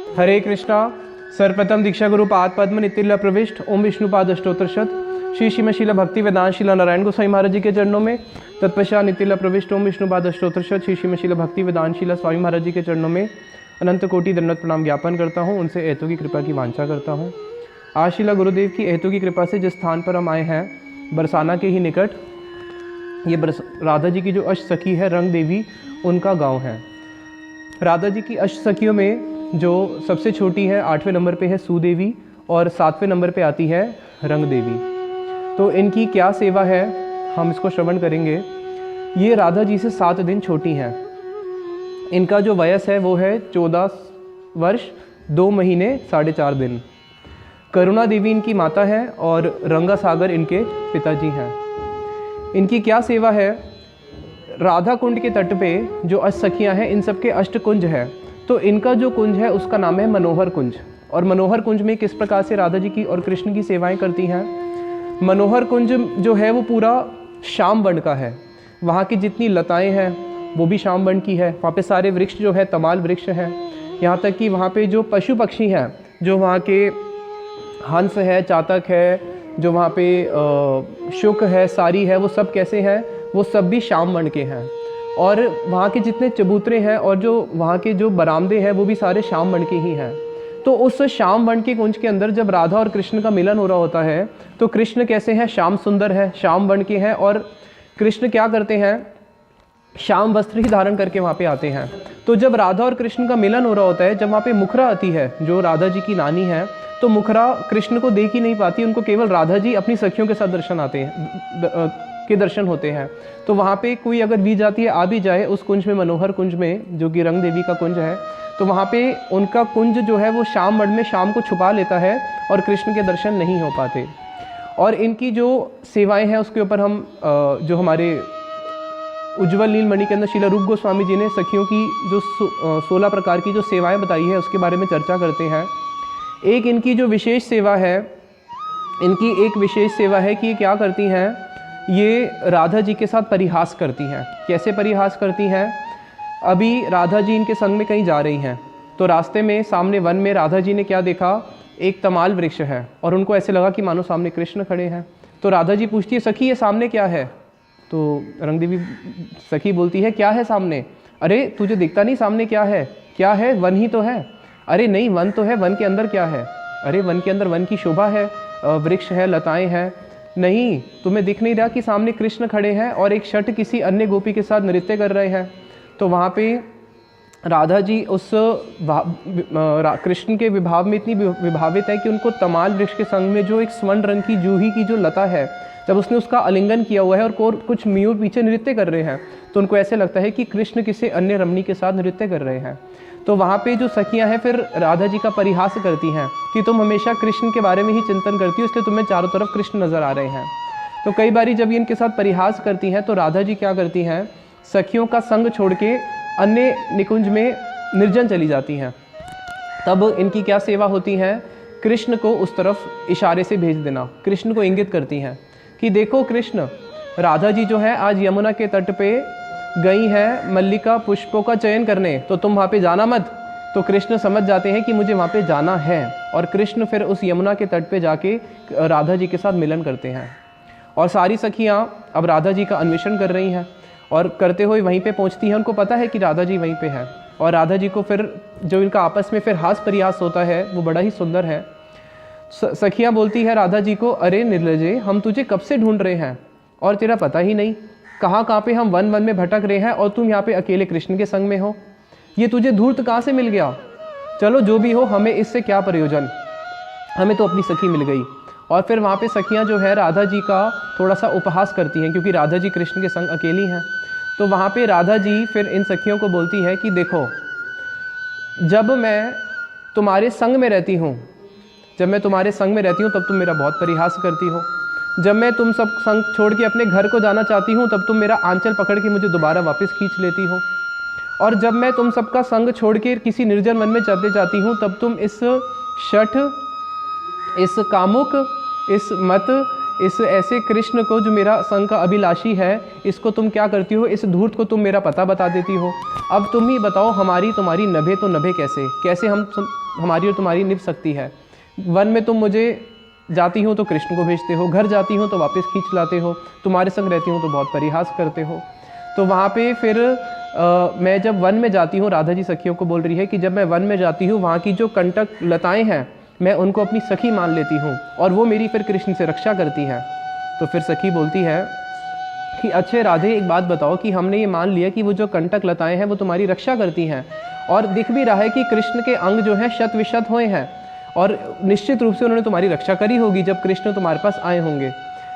हरे कृष्णा। सर्वप्रथम दीक्षा गुरु पाद पद्म नितिल्य प्रविष्ट ओम विष्णुपाद अष्टोत्तरशत श्री श्रीमशीला भक्ति वेदांत शिला नारायण गोसाई महाराज जी के चरणों में, तत्पश्चात नितिल्य प्रविष्ट ओम विष्णुपाद अष्टोत्तरशत श्री श्रीमशीला भक्ति वेदांत शिला स्वामी महाराज जी के चरणों में अनंत कोटि दंडवत प्रणाम ज्ञापन करता हूँ। उनसे एतों की कृपा की वांछा करता हूँ। आज शिला गुरुदेव की एतों की कृपा से जिस स्थान पर हम आए हैं, बरसाना के ही निकट, ये राधा जी की जो अष्ट सखी है रंग देवी, उनका गांव है। राधा जी की अष्ट सखियों में जो सबसे छोटी है 8वें नंबर पे है सुदेवी और 7वें नंबर पे आती है रंग देवी। तो इनकी क्या सेवा है हम इसको श्रवण करेंगे। ये राधा जी से 7 दिन छोटी हैं। इनका जो वयस है वो है 14 वर्ष 2 महीने 4.5 दिन। करुणा देवी इनकी माता है और रंगा सागर इनके पिताजी हैं। इनकी क्या सेवा है। राधा कुंड के तट पे जो अष्ट सखियाँ हैं, इन सबके अष्ट कुंज है। तो इनका जो कुंज है उसका नाम है मनोहर कुंज। और मनोहर कुंज में किस प्रकार से राधा जी की और कृष्ण की सेवाएं करती हैं। मनोहर कुंज जो है वो पूरा श्याम वर्ण का है। वहाँ की जितनी लताएं हैं वो भी श्याम वर्ण की है। वहाँ पे सारे वृक्ष जो है तमाल वृक्ष हैं। यहाँ तक कि वहाँ पे जो पशु पक्षी हैं, जो वहाँ के हंस है, चातक है, जो वहाँ पे शुक है, सारी है, वो सब कैसे हैं, वो सब भी श्याम वर्ण के हैं। और वहाँ के जितने चबूतरे हैं और जो वहाँ के जो बरामदे हैं वो भी सारे श्याम वर्ण के ही हैं। तो उस श्याम वर्ण के कुंज के अंदर जब राधा और कृष्ण का मिलन हो रहा होता है, तो कृष्ण कैसे हैं, श्याम सुंदर है, श्याम वर्ण के हैं। और कृष्ण क्या करते हैं, श्याम वस्त्र ही धारण करके वहाँ पे आते हैं। तो जब राधा और कृष्ण का मिलन हो रहा होता है, जब वहाँ पे मुखरा आती है जो राधा जी की नानी है, तो मुखरा कृष्ण को देख ही नहीं पाती, उनको केवल राधा जी अपनी सखियों के साथ दर्शन होते हैं। तो वहाँ पे कोई अगर भी जाती है, आ भी जाए उस कुंज में, मनोहर कुंज में जो कि रंग देवी का कुंज है, तो वहाँ पे उनका कुंज जो है वो श्याम वर्ण में शाम को छुपा लेता है और कृष्ण के दर्शन नहीं हो पाते। और इनकी जो सेवाएं हैं उसके ऊपर हम जो हमारे उज्ज्वल नीलमणि के अंदर श्रील रूप गोस्वामी जी ने सखियों की जो 16 प्रकार की जो सेवाएं बताई है उसके बारे में चर्चा करते हैं। एक इनकी जो विशेष सेवा है, इनकी एक विशेष सेवा है कि ये क्या करती हैं, ये राधा जी के साथ परिहास करती हैं। कैसे परिहास करती हैं। अभी राधा जी इनके संग में कहीं जा रही हैं, तो रास्ते में सामने वन में राधा जी ने क्या देखा, एक तमाल वृक्ष है और उनको ऐसे लगा कि मानो सामने कृष्ण खड़े हैं। तो राधा जी पूछती है, सखी ये सामने क्या है। तो रंग देवी सखी बोलती है, क्या है सामने। अरे तुझे दिखता नहीं सामने क्या है। क्या है, वन ही तो है। अरे नहीं, वन तो है, वन के अंदर क्या है। अरे वन के अंदर वन की शोभा है, वृक्ष है, लताएं हैं। नहीं, तुम्हें दिख नहीं रहा कि सामने कृष्ण खड़े हैं और एक शठ किसी अन्य गोपी के साथ नृत्य कर रहे हैं। तो वहाँ पे राधा जी उस कृष्ण के विभाव में इतनी विभावित है कि उनको तमाल वृक्ष के संग में जो एक स्वर्ण रंग की जूही की जो लता है, जब उसने उसका आलिंगन किया हुआ है और कुछ मयूर पीछे नृत्य कर रहे हैं, तो उनको ऐसे लगता है कि कृष्ण किसी अन्य रमणी के साथ नृत्य कर रहे हैं। तो वहाँ पे जो सखियाँ हैं फिर राधा जी का परिहास करती हैं कि तुम हमेशा कृष्ण के बारे में ही चिंतन करती हो, इसलिए तुम्हें चारों तरफ कृष्ण नजर आ रहे हैं। तो कई बारी जब ये इनके साथ परिहास करती हैं, तो राधा जी क्या करती हैं, सखियों का संग छोड़ के अन्य निकुंज में निर्जन चली जाती हैं। तब इनकी क्या सेवा होती है, कृष्ण को उस तरफ इशारे से भेज देना। कृष्ण को इंगित करती हैं कि देखो कृष्ण, राधा जी जो है आज यमुना के तट पे गई हैं मल्लिका पुष्पों का चयन करने, तो तुम वहाँ पे जाना मत। तो कृष्ण समझ जाते हैं कि मुझे वहाँ पे जाना है, और कृष्ण फिर उस यमुना के तट पे जाके राधा जी के साथ मिलन करते हैं। और सारी सखियाँ अब राधा जी का अन्वेषण कर रही हैं और करते हुए वहीं पे पहुँचती हैं। उनको पता है कि राधा जी वहीं पे है, और राधा जी को फिर जो इनका आपस में फिर हास परिहास होता है वो बड़ा ही सुंदर है। सखियाँ बोलती है राधा जी को, अरे निर्लजे, हम तुझे कब से ढूंढ रहे हैं और तेरा पता ही नहीं। कहाँ पे हम वन में भटक रहे हैं और तुम यहाँ पे अकेले कृष्ण के संग में हो। ये तुझे धूर्त कहाँ से मिल गया। चलो जो भी हो, हमें इससे क्या प्रयोजन, हमें तो अपनी सखी मिल गई। और फिर वहाँ पे सखियाँ जो है राधा जी का थोड़ा सा उपहास करती हैं, क्योंकि राधा जी कृष्ण के संग अकेली हैं। तो वहाँ पे राधा जी फिर इन सखियों को बोलती है कि देखो, जब मैं तुम्हारे संग में रहती हूँ तब तुम मेरा बहुत परिहास करती हो। जब मैं तुम सब संग छोड़ के अपने घर को जाना चाहती हूँ तब तुम मेरा आंचल पकड़ के मुझे दोबारा वापस खींच लेती हो। और जब मैं तुम सबका संग छोड़ के किसी निर्जन वन में चलते जाती हूँ तब तुम इस शठ, इस कामुक, इस मत, इस ऐसे कृष्ण को जो मेरा संग का अभिलाषी है, इसको तुम क्या करती हो, इस धूर्त को तुम मेरा पता बता देती हो। अब तुम ही बताओ, हमारी तुम्हारी नभे तो नभे कैसे कैसे हमारी और तुम्हारी निभ सकती है। वन में तुम मुझे जाती हो तो कृष्ण को भेजते हो, घर जाती हो तो वापस खींच लाते हो, तुम्हारे संग रहती हूँ तो बहुत परिहास करते हो। तो वहाँ पे फिर मैं जब वन में जाती हूँ, राधा जी सखियों को बोल रही है कि जब मैं वन में जाती हूँ, वहाँ की जो कंटक लताएं हैं मैं उनको अपनी सखी मान लेती हूँ और वो मेरी फिर कृष्ण से रक्षा करती है। तो फिर सखी बोलती है कि अच्छे राधे, एक बात बताओ कि हमने ये मान लिया कि वो जो कंटक लताएं हैं वो तुम्हारी रक्षा करती हैं, और दिख भी रहा है कि कृष्ण के अंग जो हैं शत विशत हुए हैं, और निश्चित रूप से उन्होंने तुम्हारी रक्षा करी होगी जब कृष्ण तुम्हारे पास आए होंगे।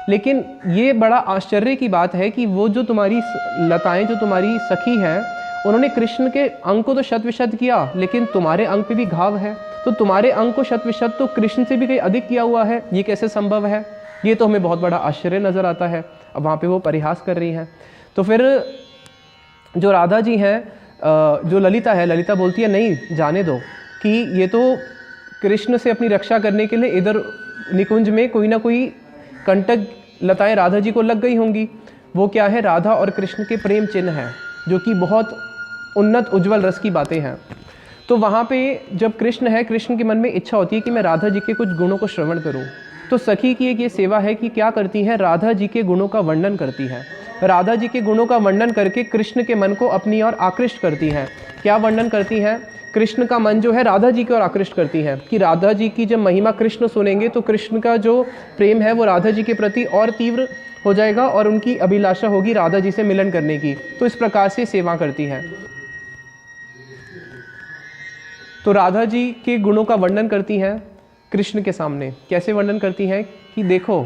लेकिन ये बड़ा आश्चर्य की बात है कि वो जो तुम्हारी लताएं, जो तुम्हारी सखी हैं, उन्होंने कृष्ण के अंग को तो शत विशत किया, लेकिन तुम्हारे अंग पे भी घाव है, तो तुम्हारे अंग को शत विशत तो कृष्ण से भी कहीं अधिक किया हुआ है, ये कैसे संभव है? ये तो हमें बहुत बड़ा आश्चर्य नज़र आता है। अब वहाँ पे वो परिहास कर रही हैं। तो फिर जो राधा जी हैं, जो ललिता है, ललिता बोलती है नहीं, जाने दो, कि ये तो कृष्ण से अपनी रक्षा करने के लिए इधर निकुंज में कोई ना कोई कंटक लताएं राधा जी को लग गई होंगी। वो क्या है? राधा और कृष्ण के प्रेम चिन्ह हैं, जो कि बहुत उन्नत उज्जवल रस की बातें हैं। तो वहाँ पे जब कृष्ण है, कृष्ण के मन में इच्छा होती है कि मैं राधा जी के कुछ गुणों को श्रवण करूँ। तो सखी की एक ये सेवा है कि क्या करती है, राधा जी के गुणों का वर्णन करती है। राधा जी के गुणों का वर्णन करके कृष्ण के मन को अपनी ओर आकृष्ट करती है। क्या वर्णन करती है? कृष्ण का मन जो है राधा जी की ओर आकृष्ट करती है, कि राधा जी की जब महिमा कृष्ण सुनेंगे तो कृष्ण का जो प्रेम है वो राधा जी के प्रति और तीव्र हो जाएगा और उनकी अभिलाषा होगी राधा जी से मिलन करने की। तो इस प्रकार से सेवा करती है। तो राधा जी के गुणों का वर्णन करती हैं कृष्ण के सामने। कैसे वर्णन करती हैं कि देखो,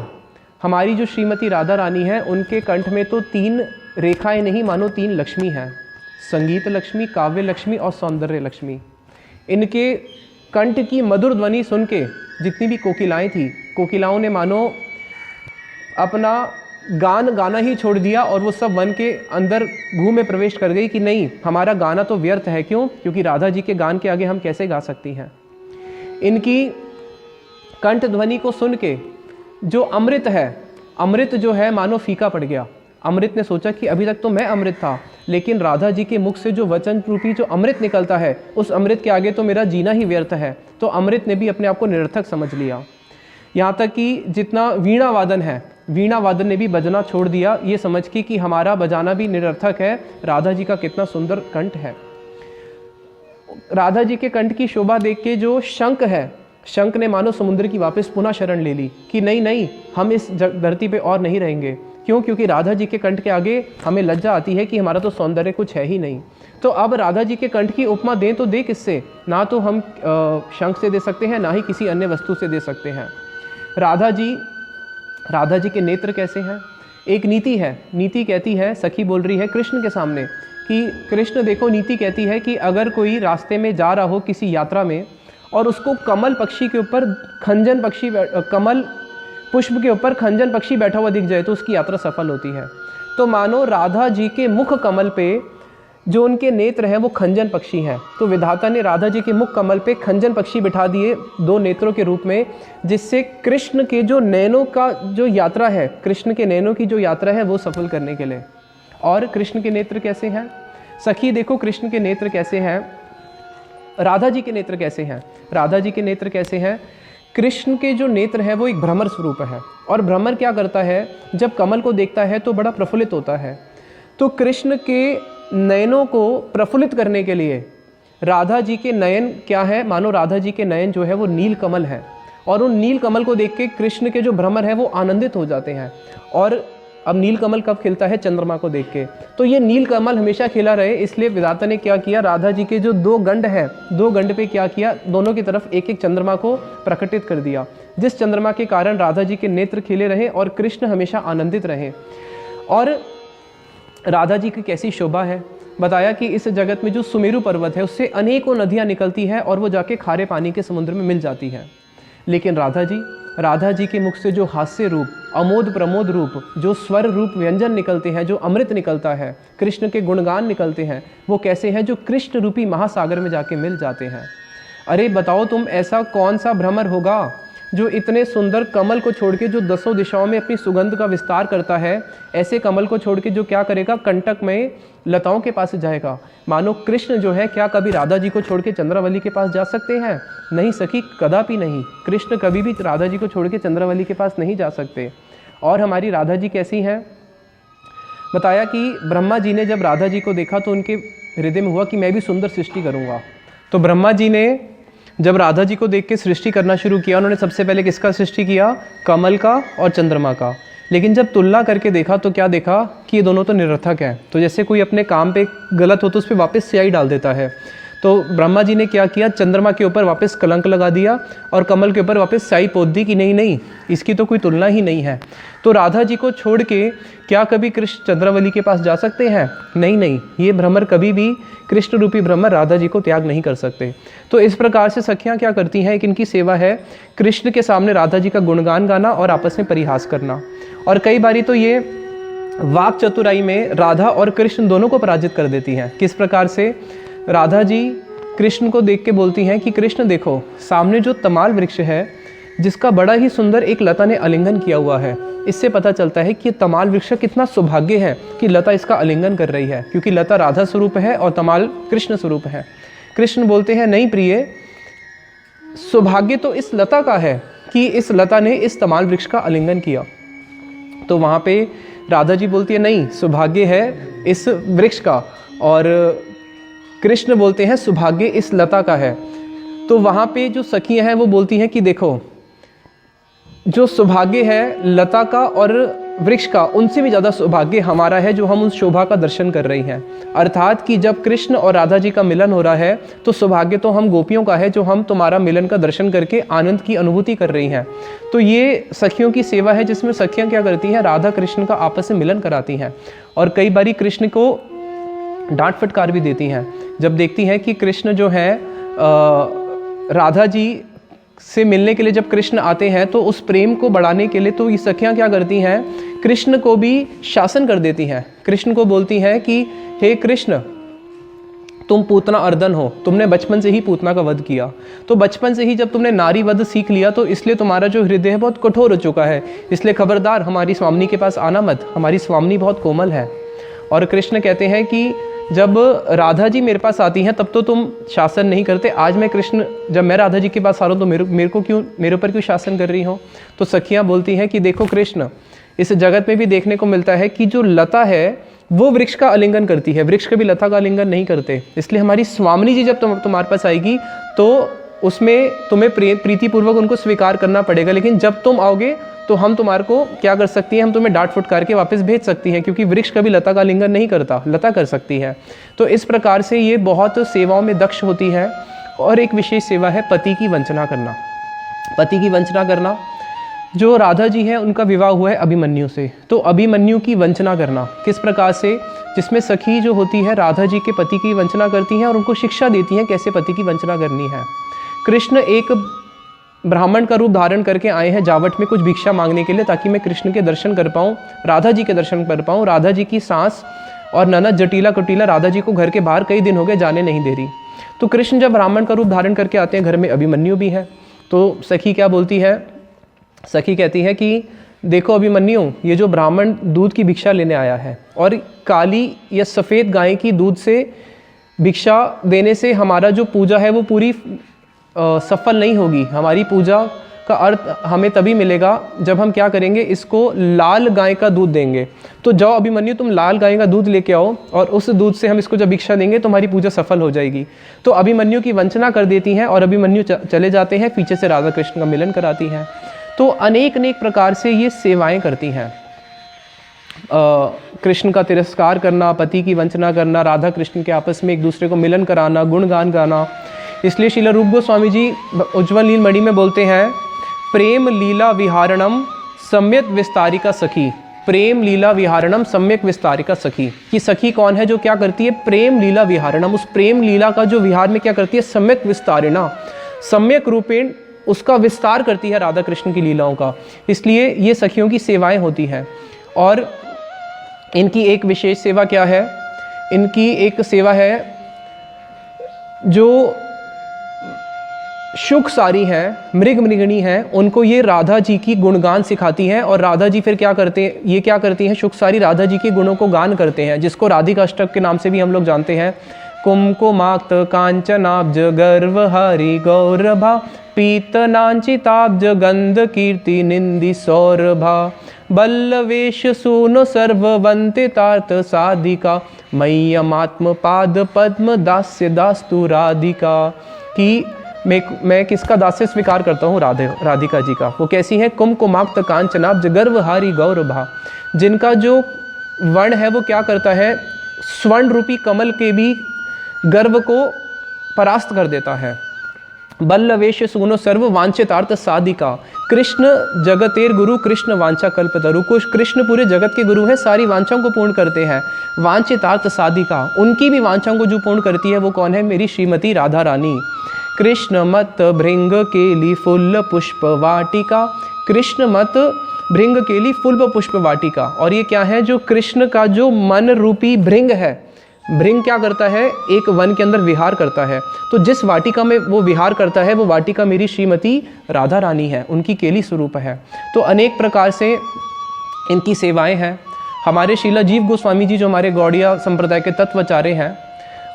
हमारी जो श्रीमती राधा रानी है, उनके कंठ में तो 3 रेखाएं नहीं, मानो 3 लक्ष्मी हैं। संगीत लक्ष्मी, काव्य लक्ष्मी और सौंदर्य लक्ष्मी। इनके कंठ की मधुर ध्वनि सुन के जितनी भी कोकिलाएं थी, कोकिलाओं ने मानो अपना गान गाना ही छोड़ दिया और वो सब वन के अंदर गूह में प्रवेश कर गई कि नहीं, हमारा गाना तो व्यर्थ है। क्यों? क्योंकि राधा जी के गान के आगे हम कैसे गा सकती हैं। इनकी कंठ ध्वनि को सुन के जो अमृत है, अमृत जो है मानो फीका पड़ गया। अमृत ने सोचा कि अभी तक तो मैं अमृत था, लेकिन राधा जी के मुख से जो वचन रूपी जो अमृत निकलता है, उस अमृत के आगे तो मेरा जीना ही व्यर्थ है। तो अमृत ने भी अपने आप को निरर्थक समझ लिया। यहाँ तक कि जितना वीणा वादन है, वीणा वादन ने भी बजना छोड़ दिया, ये समझ के कि हमारा बजाना भी निरर्थक है, राधा जी का कितना सुंदर कंठ है। राधा जी के कंठ की शोभा देख के जो शंख है, शंख ने मानो समुद्र की वापस पुनः शरण ले ली कि नहीं नहीं, हम इस धरती पे और नहीं रहेंगे। क्यों? क्योंकि राधा जी के कंठ के आगे हमें लज्जा आती है कि हमारा तो सौंदर्य कुछ है ही नहीं। तो अब राधा जी के कंठ की उपमा दें तो दे किससे? ना तो हम शंख से दे सकते हैं, ना ही किसी अन्य वस्तु से दे सकते हैं। राधा जी के नेत्र कैसे हैं? एक नीति है, नीति कहती है, सखी बोल रही है कृष्ण के सामने कि कृष्ण देखो, नीति कहती है कि अगर कोई रास्ते में जा रहा हो किसी यात्रा में और उसको कमल पक्षी के ऊपर खंजन पक्षी, कमल पुष्प के ऊपर खंजन पक्षी बैठा हुआ दिख जाए तो उसकी यात्रा सफल होती है। तो मानो राधा जी के मुख कमल पे जो उनके नेत्र हैं वो खंजन पक्षी हैं। तो विधाता ने राधा जी के मुख कमल पे खंजन पक्षी बिठा दिए 2 नेत्रों के रूप में, जिससे कृष्ण के जो नैनों का जो यात्रा है, कृष्ण के नैनों की जो यात्रा है वो सफल करने के लिए। और कृष्ण के नेत्र कैसे हैं? सखी देखो, कृष्ण के नेत्र कैसे हैं, राधा जी के नेत्र कैसे हैं। राधा जी के नेत्र कैसे हैं? कृष्ण के जो नेत्र है वो एक भ्रमर स्वरूप है, और भ्रमर क्या करता है, जब कमल को देखता है तो बड़ा प्रफुल्लित होता है। तो कृष्ण के नयनों को प्रफुल्लित करने के लिए राधा जी के नयन क्या है, मानो राधा जी के नयन जो है वो नील कमल है, और उन नील कमल को देख के कृष्ण के जो भ्रमर है वो आनंदित हो जाते हैं। और अब नील कमल कब खिलता है? चंद्रमा को देख के। तो ये नील कमल हमेशा खिला रहे, इसलिए विधाता ने क्या किया, राधा जी के जो 2 गंड है, 2 गंड पे क्या किया, दोनों की तरफ एक एक चंद्रमा को प्रकटित कर दिया, जिस चंद्रमा के कारण राधा जी के नेत्र खिले रहे और कृष्ण हमेशा आनंदित रहे। और राधा जी की कैसी शोभा है, बताया कि इस जगत में जो सुमेरु पर्वत है उससे अनेकों नदियाँ निकलती हैं और वो जाके खारे पानी के समुद्र में मिल जाती है। लेकिन राधा जी के मुख से जो हास्य रूप, अमोद प्रमोद रूप, जो स्वर रूप व्यंजन निकलते हैं, जो अमृत निकलता है, कृष्ण के गुणगान निकलते हैं, वो कैसे हैं, जो कृष्ण रूपी महासागर में जाके मिल जाते हैं। अरे बताओ तुम, ऐसा कौन सा भ्रमर होगा जो इतने सुंदर कमल को छोड़ के जो दसों दिशाओं में अपनी सुगंध का विस्तार करता है, ऐसे कमल को छोड़ के जो क्या करेगा, कंटक में लताओं के पास जाएगा। मानो कृष्ण जो है, क्या कभी राधा जी को छोड़ के चंद्रावली के पास जा सकते हैं? नहीं सखी, कदापि नहीं। कृष्ण कभी भी राधा जी को छोड़ के चंद्रावली के पास नहीं जा सकते। और हमारी राधा जी कैसी हैं? बताया कि ब्रह्मा जी ने जब राधा जी को देखा तो उनके हृदय में हुआ कि मैं भी सुंदर सृष्टि करूँगा। तो ब्रह्मा जी ने जब राधा जी को देख के सृष्टि करना शुरू किया, उन्होंने सबसे पहले किसका सृष्टि किया? कमल का और चंद्रमा का। लेकिन जब तुलना करके देखा तो क्या देखा कि ये दोनों तो निरर्थक हैं। तो जैसे कोई अपने काम पे गलत हो तो उस पर वापस स्याही डाल देता है। तो ब्रह्मा जी ने क्या किया? चंद्रमा के ऊपर वापस कलंक लगा दिया और कमल के ऊपर वापस स्याही पोत दी कि नहीं नहीं, इसकी तो कोई तुलना ही नहीं है। तो राधा जी को छोड़ के क्या कभी कृष्ण चंद्रावली के पास जा सकते हैं? नहीं नहीं, ये भ्रमर कभी भी, कृष्ण रूपी भ्रमर राधा जी को त्याग नहीं कर सकते। तो इस प्रकार से सखियाँ क्या करती हैं? एक इनकी सेवा है कृष्ण के सामने राधा जी का गुणगान गाना और आपस में परिहास करना। और कई बारी तो ये वाक चतुराई में राधा और कृष्ण दोनों को पराजित कर देती हैं। किस प्रकार से? राधा जी कृष्ण को देख के बोलती हैं कि कृष्ण देखो, सामने जो तमाल वृक्ष है जिसका बड़ा ही सुंदर एक लता ने आलिंगन किया हुआ है, इससे पता चलता है कि तमाल वृक्ष कितना सौभाग्य है कि लता इसका आलिंगन कर रही है, क्योंकि लता राधा स्वरूप है और तमाल कृष्ण स्वरूप है। कृष्ण बोलते हैं नहीं प्रिय, सौभाग्य तो इस लता का है कि इस लता ने इस तमाल वृक्ष का आलिंगन किया। तो वहाँ पे राधा जी बोलती है नहीं, सौभाग्य है इस वृक्ष का, और कृष्ण बोलते हैं सौभाग्य इस लता का है। तो वहाँ पे जो सखियाँ हैं वो बोलती हैं कि देखो, जो सौभाग्य है लता का और वृक्ष का, उनसे भी ज़्यादा सौभाग्य हमारा है जो हम उस शोभा का दर्शन कर रही हैं। अर्थात कि जब कृष्ण और राधा जी का मिलन हो रहा है तो सौभाग्य तो हम गोपियों का है जो हम तुम्हारा मिलन का दर्शन करके आनंद की अनुभूति कर रही हैं। तो ये सखियों की सेवा है जिसमें सखियाँ क्या करती हैं? राधा कृष्ण का आपस में मिलन कराती हैं और कई बारी कृष्ण को डांट फटकार भी देती हैं। जब देखती हैं कि कृष्ण जो है राधा जी से मिलने के लिए जब कृष्ण आते हैं तो उस प्रेम को बढ़ाने के लिए तो ये सखियाँ क्या करती हैं? कृष्ण को भी शासन कर देती हैं। कृष्ण को बोलती हैं कि हे कृष्ण, तुम पूतना अर्दन हो, तुमने बचपन से ही पूतना का वध किया, तो बचपन से ही जब तुमने नारी वध सीख लिया तो इसलिए तुम्हारा जो हृदय है बहुत कठोर हो चुका है, इसलिए खबरदार हमारी स्वामिनी के पास आना मत, हमारी स्वामिनी बहुत कोमल है। और कृष्ण कहते हैं कि जब राधा जी मेरे पास आती हैं तब तो तुम शासन नहीं करते, आज मैं कृष्ण, जब मैं राधा जी के पास आ रहा हूँ तो मेरे ऊपर क्यों शासन कर रही हो? तो सखियाँ बोलती हैं कि देखो कृष्ण, इस जगत में भी देखने को मिलता है कि जो लता है वो वृक्ष का आलिंगन करती है, वृक्ष कभी लता का आलिंगन नहीं करते, इसलिए हमारी स्वामिनी जी जब तुम्हारे पास आएगी तो उसमें तुम्हें प्रीतिपूर्वक उनको स्वीकार करना पड़ेगा। लेकिन जब तुम आओगे तो हम तुम्हारे को क्या कर सकती हैं? हम तुम्हें डांट फुटकार के वापस भेज सकती हैं, क्योंकि वृक्ष कभी लता का आलिंगन नहीं करता, लता कर सकती है। तो इस प्रकार से ये बहुत सेवाओं में दक्ष होती है। और एक विशेष सेवा है पति की वंचना करना। पति की वंचना करना, जो राधा जी हैं उनका विवाह हुआ है अभिमन्यु से, तो अभिमन्यु की वंचना करना किस प्रकार से? जिसमें सखी जो होती है राधा जी के पति की वंचना करती हैं और उनको शिक्षा देती हैं कैसे पति की वंचना करनी है। कृष्ण एक ब्राह्मण का रूप धारण करके आए हैं जावट में कुछ भिक्षा मांगने के लिए, ताकि मैं कृष्ण के दर्शन कर पाऊँ, राधा जी के दर्शन कर पाऊँ। राधा जी की सास और ननद जटिला कुटिला राधा जी को घर के बाहर कई दिन हो गए जाने नहीं दे रही। तो कृष्ण जब ब्राह्मण का रूप धारण करके आते हैं, घर में अभिमन्यु भी है, तो सखी क्या बोलती है? सखी कहती है कि देखो अभिमन्यु, ये जो ब्राह्मण दूध की भिक्षा लेने आया है और काली या सफ़ेद गाय की दूध से भिक्षा देने से हमारा जो पूजा है वो पूरी सफल नहीं होगी। हमारी पूजा का अर्थ हमें तभी मिलेगा जब हम क्या करेंगे? इसको लाल गाय का दूध देंगे। तो जाओ अभिमन्यु, तुम लाल गाय का दूध लेके आओ और उस दूध से हम इसको जब भिक्षा देंगे तो हमारी पूजा सफल हो जाएगी। तो अभिमन्यु की वंचना कर देती हैं और अभिमन्यु चले जाते हैं, पीछे से राधा कृष्ण का मिलन कराती हैं। तो अनेक प्रकार से ये सेवाएं करती हैं। कृष्ण का तिरस्कार करना, पति की वंचना करना, राधा कृष्ण के आपस में एक दूसरे को मिलन कराना, गुणगान गाना। इसलिए श्रील रूप गोस्वामी जी उज्ज्वल नीलमणि में बोलते हैं, प्रेम लीला विहारणम सम्यक विस्तारिका सखी। प्रेम लीला विहारणम सम्यक विस्तारिका सखी। कि सखी कौन है? जो क्या करती है? प्रेम लीला विहारणम, उस प्रेम लीला का जो विहार में क्या करती है? सम्यक विस्तारिणा, सम्यक रूपेण उसका विस्तार करती है राधा कृष्ण की लीलाओं का। इसलिए ये सखियों की सेवाएं होती हैं। और इनकी एक विशेष सेवा क्या है? इनकी एक सेवा है जो शुक सारी हैं, मृग मृगिणी हैं, उनको ये राधा जी की गुणगान सिखाती हैं। और राधा जी फिर क्या करते हैं, ये क्या करती हैं, शुक सारी राधा जी के गुणों को गान करते हैं, जिसको राधिका अष्टक के नाम से भी हम लोग जानते हैं। कुमकुमाक्त कांचनाब्ज गर्वहारी गौरभा पीतनांचिताब्ज गंध कीर्ति निंदी सौरभा बल्लवेश सूनो सर्ववंतितार्थ साधिका मय्यमात्म पाद पद्म दास्य दास्तु राधिका। कि मैं किसका दास्य स्वीकार करता हूँ, राधिका जी का। वो कैसी है, कुमकुमाक्त कांचनाब्ज गर्वहारी गौरभा, जिनका जो वर्ण है वो क्या करता है, स्वर्ण रूपी कमल के भी गर्व को परास्त कर देता है। बल्लवेश सुनो सर्व वांछितार्थ साधिका, कृष्ण जगतेर गुरु कृष्ण वांछा कल्पतरु, कृष्ण पूरे जगत के गुरु हैं, सारी वांछाओं को पूर्ण करते हैं। वांछितार्थ साधिका, उनकी भी वांछाओं को जो पूर्ण करती है वो कौन है, मेरी श्रीमती राधा रानी। कृष्ण मत भृंग केली फुल्ल पुष्प वाटिका, कृष्ण मत भृंग केली फुल्ल पुष्प वाटिका। और ये क्या है, जो कृष्ण का जो मन रूपी भृंग है, भृंग क्या करता है, एक वन के अंदर विहार करता है, तो जिस वाटिका में वो विहार करता है वो वाटिका मेरी श्रीमती राधा रानी है, उनकी केली स्वरूप है। तो अनेक प्रकार से इनकी सेवाएं हैं। हमारे शीला जीव गोस्वामी जी जो हमारे गौड़िया संप्रदाय के तत्वाचार्य हैं,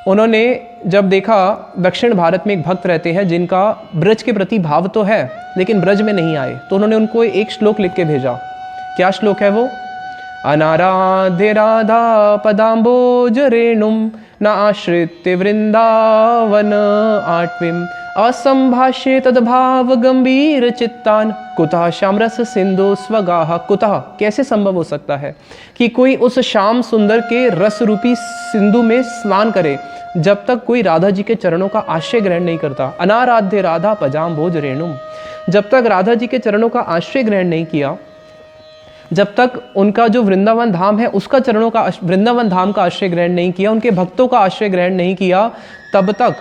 उन्होंने जब देखा दक्षिण भारत में एक भक्त रहते हैं जिनका ब्रज के प्रति भाव तो है लेकिन ब्रज में नहीं आए, तो उन्होंने उनको एक श्लोक लिख के भेजा। क्या श्लोक है वो, अनाराध्य राधा पदाम्बोज रेणुम न आश्रित्य वृंदावन आट्विम असंभाष्ये तद्भाव गंभीर चित्तान कुतः श्यामरस सिंधु स्वगाह। कुतः कैसे संभव हो सकता है कि कोई उस श्याम सुंदर के रस रूपी सिंधु में स्नान करे जब तक कोई राधा जी के चरणों का आश्रय ग्रहण नहीं करता। अनाराध्य राधा पदाम्बोज रेणुम, जब तक राधा जी के चरणों का आश्रय ग्रहण नहीं किया, जब तक उनका जो वृंदावन धाम है उसका चरणों का वृंदावन धाम का आश्रय ग्रहण नहीं किया, उनके भक्तों का आश्रय ग्रहण नहीं किया, तब तक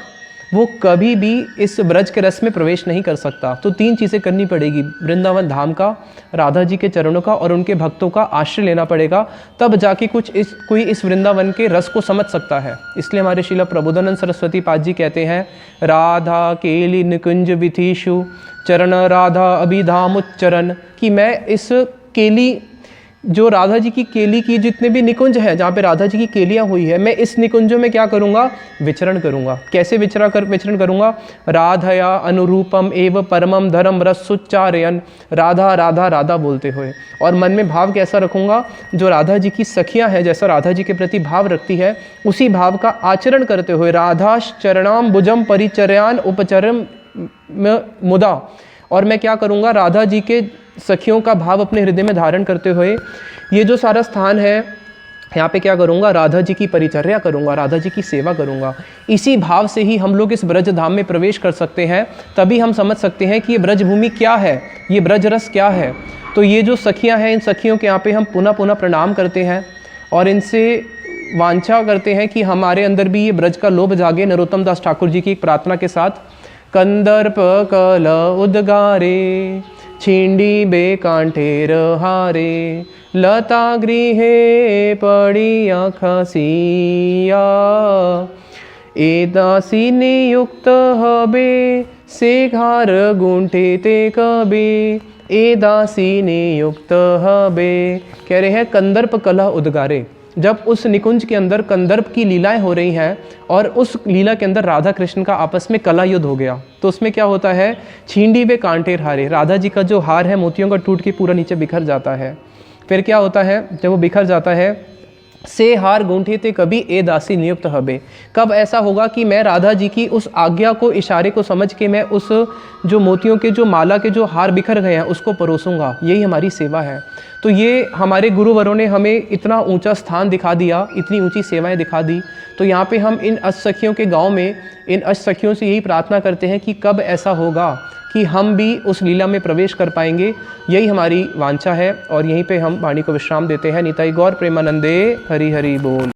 वो कभी भी इस ब्रज के रस में प्रवेश नहीं कर सकता। तो तीन चीज़ें करनी पड़ेगी, वृंदावन धाम का, राधा जी के चरणों का और उनके भक्तों का आश्रय लेना पड़ेगा, तब जाके कोई इस वृंदावन के रस को समझ सकता है। इसलिए हमारे श्रीला प्रबोधानंद सरस्वती पाद जी कहते हैं, राधा केली निकुंज विथिषु चरण राधा अभिधाम उच्चरण, कि मैं इस केली, जो राधा जी की केली की जितने भी निकुंज हैं जहाँ पे राधा जी की केलियाँ हुई है, मैं इस निकुंजों में क्या करूँगा, विचरण करूँगा। कैसे विचरण करूँगा, राधया अनुरूपम एवं परमम धर्म रसुच्चारयन, राधा राधा राधा बोलते हुए। और मन में भाव कैसा रखूँगा, जो राधा जी की सखियाँ हैं, जैसा राधा जी के प्रति भाव रखती है उसी भाव का आचरण करते हुए, राधा चरणाम भुजम परिचर्यान उपचरम मुदा। और मैं क्या करूँगा, राधा जी के सखियों का भाव अपने हृदय में धारण करते हुए ये जो सारा स्थान है यहाँ पे क्या करूँगा, राधा जी की परिचर्या करूँगा, राधा जी की सेवा करूँगा। इसी भाव से ही हम लोग इस ब्रज धाम में प्रवेश कर सकते हैं, तभी हम समझ सकते हैं कि ये ब्रज भूमि क्या है, ये ब्रज रस क्या है। तो ये जो सखियाँ हैं, इन सखियों के यहाँ पे हम पुनः पुनः प्रणाम करते हैं और इनसे वांछा करते हैं कि हमारे अंदर भी ये ब्रज का लोभ जागे। नरोत्तम दास ठाकुर जी की एक प्रार्थना के साथ, कंदर्प कल उद्गारे छिंडी बे कांठेर हारे लता गृहे पड़िया खसिया ए दासी नियुक्त हबे से घार गुंठे ते कबे ए दासी नियुक्त हबे। कह रहे हैं कंदर्प कला उद्गारे, जब उस निकुंज के अंदर कंदर्प की लीलाएं हो रही हैं और उस लीला के अंदर राधा कृष्ण का आपस में कला युद्ध हो गया, तो उसमें क्या होता है, छींडी वे कांटेर हारे, राधा जी का जो हार है मोतियों का टूट के पूरा नीचे बिखर जाता है। फिर क्या होता है, जब वो बिखर जाता है, से हार गूंठे थे कभी ए दासी नियुक्त हबे, कब ऐसा होगा कि मैं राधा जी की उस आज्ञा को, इशारे को समझ के मैं उस जो मोतियों के जो माला के जो हार बिखर गए हैं उसको परोसूंगा। यही हमारी सेवा है। तो ये हमारे गुरुवरों ने हमें इतना ऊंचा स्थान दिखा दिया, इतनी ऊंची सेवाएं दिखा दी। तो यहाँ पे हम इन अष्टसखियों के गांव में इन अष्टसखियों से यही प्रार्थना करते हैं कि कब ऐसा होगा कि हम भी उस लीला में प्रवेश कर पाएंगे। यही हमारी वांछा है और यहीं पे हम वाणी को विश्राम देते हैं। निताई गौर प्रेमानंदे, हरि हरि बोल।